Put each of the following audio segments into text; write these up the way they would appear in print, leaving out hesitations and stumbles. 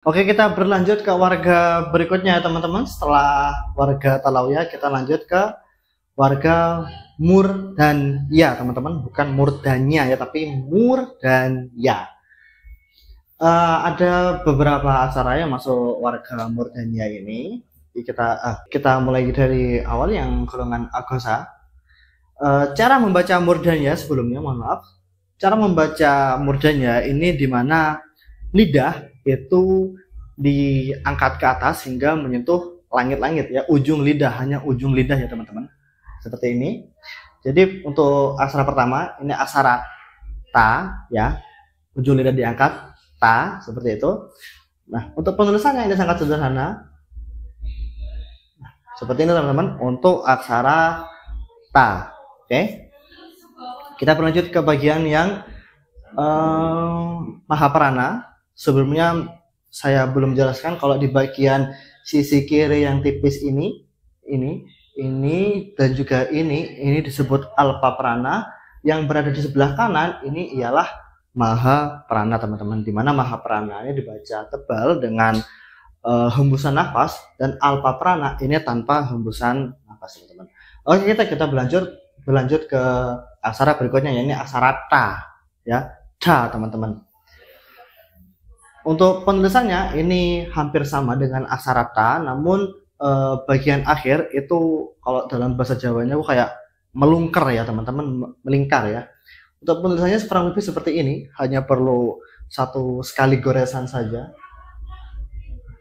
Oke, kita berlanjut ke warga berikutnya ya teman-teman. Setelah warga Talawiyah, kita lanjut ke warga Murdanya teman-teman. Bukan Murdanya ya, tapi Murdanya. Ada beberapa aksara yang masuk warga Murdanya ini. Kita mulai dari awal yang golongan agosa. Cara membaca Murdanya sebelumnya, mohon maaf. Cara membaca Murdanya ini dimana lidah itu diangkat ke atas hingga menyentuh langit-langit ya, ujung lidah, hanya ujung lidah ya teman-teman, seperti ini. Jadi untuk aksara pertama ini aksara ta ya, ujung lidah diangkat, ta, seperti itu. Nah, untuk penulisannya ini sangat sederhana, seperti ini teman-teman, untuk aksara ta. Oke, kita berlanjut ke bagian yang Mahaprana. Sebelumnya saya belum jelaskan kalau di bagian sisi kiri yang tipis ini dan juga ini disebut Alpa Prana. Yang berada di sebelah kanan ini ialah Mahaprana teman-teman, dimana Mahaprana ini dibaca tebal dengan hembusan nafas, dan Alpa Prana ini tanpa hembusan nafas teman-teman. Oke, kita berlanjut ke aksara berikutnya, yakni aksara ta ya, ta teman-teman. Untuk penulisannya ini hampir sama dengan aksara ta, namun bagian akhir itu kalau dalam bahasa Jawanya kayak melungker ya teman-teman, melingkar ya. Untuk penulisannya kurang lebih seperti ini, hanya perlu satu sekali goresan saja.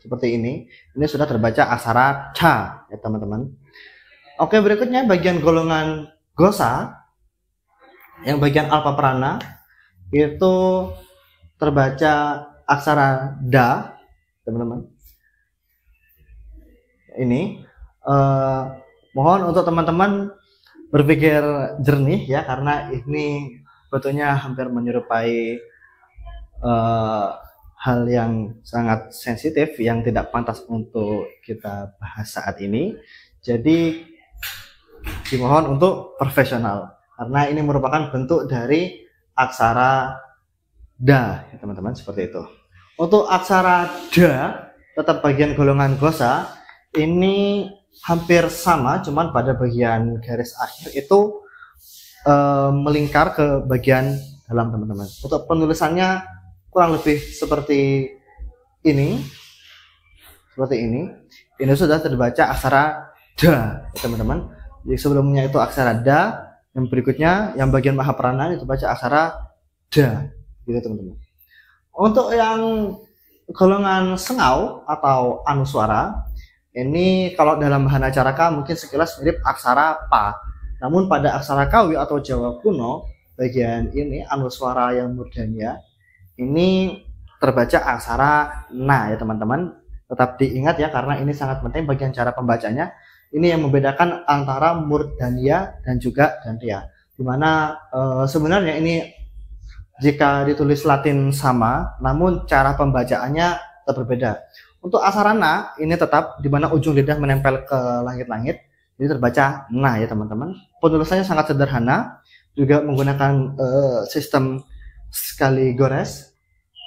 Seperti ini. Ini sudah terbaca aksara ca ya teman-teman. Oke, berikutnya bagian golongan gosa, yang bagian Alpa Prana itu terbaca aksara da teman-teman. Ini mohon untuk teman-teman berpikir jernih ya, karena ini betulnya hampir menyerupai hal yang sangat sensitif yang tidak pantas untuk kita bahas saat ini. Jadi dimohon untuk profesional, karena ini merupakan bentuk dari aksara da ya teman-teman, seperti itu. Untuk aksara da tetap bagian golongan gosa, ini hampir sama, cuman pada bagian garis akhir itu melingkar ke bagian dalam teman-teman. Untuk penulisannya kurang lebih seperti ini, ini sudah terbaca aksara da teman-teman. Jadi sebelumnya itu aksara da, yang berikutnya yang bagian Mahaprana itu baca aksara da gitu teman-teman. Untuk yang golongan sengau atau anuswara, ini kalau dalam bahasa Caraka mungkin sekilas mirip aksara pa, namun pada aksara Kawi atau Jawa kuno bagian ini anuswara yang murdanya ini terbaca aksara na ya teman-teman. Tetap diingat ya, karena ini sangat penting bagian cara pembacanya. Ini yang membedakan antara murdania dan juga dantia, dimana sebenarnya ini jika ditulis Latin sama, namun cara pembacaannya tetap berbeda. Untuk aksara na ini tetap dimana ujung lidah menempel ke langit-langit, ini terbaca na ya teman-teman. Penulisannya sangat sederhana, juga menggunakan sistem sekali gores,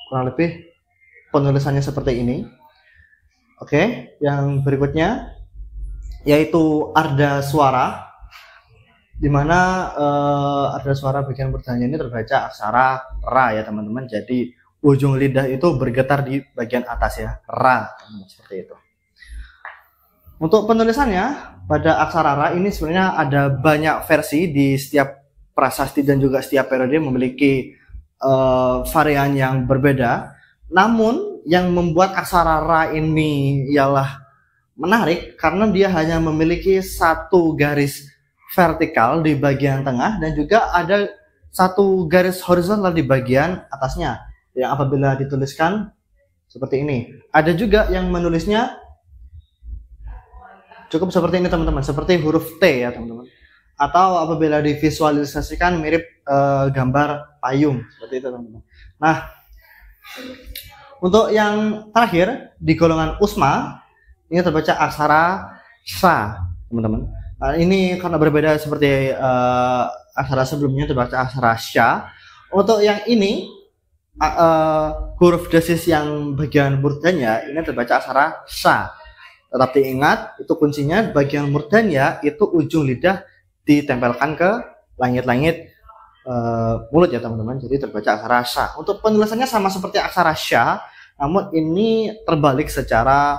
kurang lebih penulisannya seperti ini. Oke, yang berikutnya yaitu arda suara, dimana arda suara bagian murdanya ini terbaca aksara ra ya teman-teman. Jadi ujung lidah itu bergetar di bagian atas ya, ra, seperti itu. Untuk penulisannya pada aksara ra ini sebenarnya ada banyak versi, di setiap prasasti dan juga setiap periode memiliki varian yang berbeda. Namun yang membuat aksara ra ini ialah menarik karena dia hanya memiliki satu garis vertikal di bagian tengah dan juga ada satu garis horizontal di bagian atasnya, yang apabila dituliskan seperti ini. Ada juga yang menulisnya cukup seperti ini teman-teman, seperti huruf T ya teman-teman, atau apabila divisualisasikan mirip gambar payung, seperti itu teman-teman. Nah, untuk yang terakhir di golongan usma ini terbaca aksara sa teman-teman. Nah, ini karena berbeda seperti aksara sebelumnya terbaca aksara sya. Untuk yang ini huruf desis yang bagian murdanya ini terbaca aksara sa. Tetap diingat, itu kuncinya bagian murdanya itu ujung lidah ditempelkan ke langit-langit mulut ya teman-teman. Jadi terbaca aksara sa. Untuk penulisannya sama seperti aksara sya, namun ini terbalik secara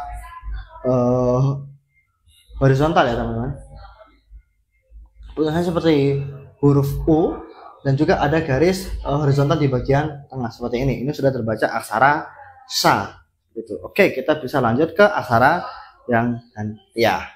horizontal ya teman-teman. Penulisannya seperti huruf U dan juga ada garis horizontal di bagian tengah seperti ini. Ini sudah terbaca aksara sa gitu. Oke, kita bisa lanjut ke aksara yang ya.